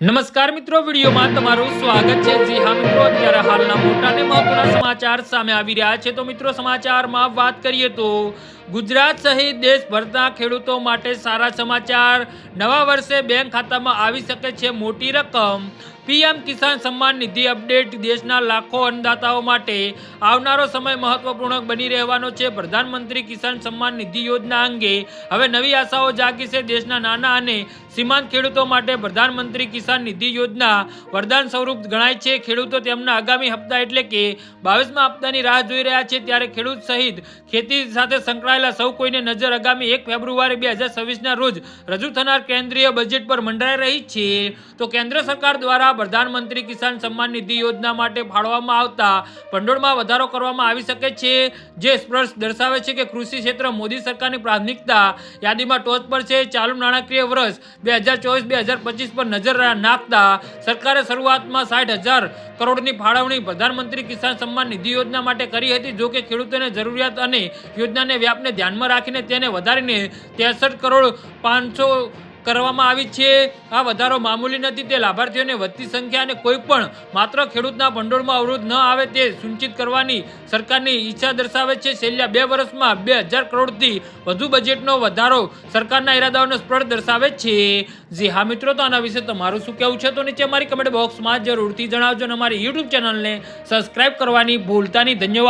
નમસ્કાર મિત્રો, વિડીયોમાં તમારું સ્વાગત છે। જી હા મિત્રો, અત્યારે હાલના મોટા અને મહત્વના સમાચાર સામે આવી રહ્યા છે। તો મિત્રો, સમાચારમાં વાત કરીએ તો ગુજરાત સહિત દેશભરના ખેડૂતો માટે સારા સમાચાર। નવા વર્ષે બેંક ખાતામાં આવી શકે છે મોટી રકમ। PM Kisan Samman Nidhi update. દેશના લાખો અન્નદાતાઓ માટે આવનારો સમય મહત્વપૂર્ણ બની રહેવાનો છે। પ્રધાનમંત્રી કિસાન સન્માન નિધિ યોજના અંગે હવે નવી આશાઓ જાગી છે। દેશના નાના અને સીમાંત ખેડૂતો માટે પ્રધાનમંત્રી કિસાન નિધિ યોજના વરદાન સ્વરૂપ ગણાય છે। ખેડૂતો તેમના આગામી હપ્તા એટલે કે 22મા હપ્તાની રાહ જોઈ રહ્યા છે। ત્યારે ખેડૂત સહિત ખેતી સાથે સંકળાયેલા સૌ કોઈને નજર આગામી 1 ફેબ્રુઆરી 2026ના રોજ રજૂ થનાર કેન્દ્રીય બજેટ પર મંડરાઈ રહી છે। તો કેન્દ્ર સરકાર દ્વારા પ્રધાનમંત્રી કિસાન સન્માન નિધિ યોજના માટે ફાળવવામાં આવતા ભંડોળમાં વધારો કરવામાં આવી શકે છે, જે સ્પષ્ટ દર્શાવે છે કે કૃષિ ક્ષેત્ર મોદી સરકારની પ્રાથમિકતા યાદીમાં ટોચ પર છે। ચાલુ નાણાકીય વર્ષ 2024-2025 પર નજર નાખતા સરકારે શરૂઆતમાં 60,000 કરોડની ફાળવણી પ્રધાનમંત્રી કિસાન સન્માન નિધિ યોજના માટે કરી હતી। જો કે ખેડૂતોની જરૂરિયાત અને યોજનાને વ્યાપને ધ્યાનમાં રાખીને તેને વધારીને 63 કરોડ 500 કરવામાં આવી છે। આ વધારો મામૂલી નથી, તે લાભાર્થીઓને વધતી સંખ્યા અને કોઈ પણ માત્ર ખેડૂતના ભંડોળમાં અવરોધ ન આવે તે સુનિશ્ચિત કરવાની સરકારની ઈચ્છા દર્શાવે છે। છેલ્લા 2 વર્ષમાં 2000 કરોડથી વધુ બજેટનો વધારો સરકારના ઈરાદાઓને સ્પષ્ટ દર્શાવે છે। જી હા મિત્રો, તો આના વિશે તમારું શું કહેવું છે તો નીચે અમારી કમેન્ટ બોક્સમાં જરૂરથી જણાવજો અને અમારી યુટ્યુબ ચેનલને સબસ્ક્રાઇબ કરવાની ભૂલતા નહીં। ધન્યવાદ।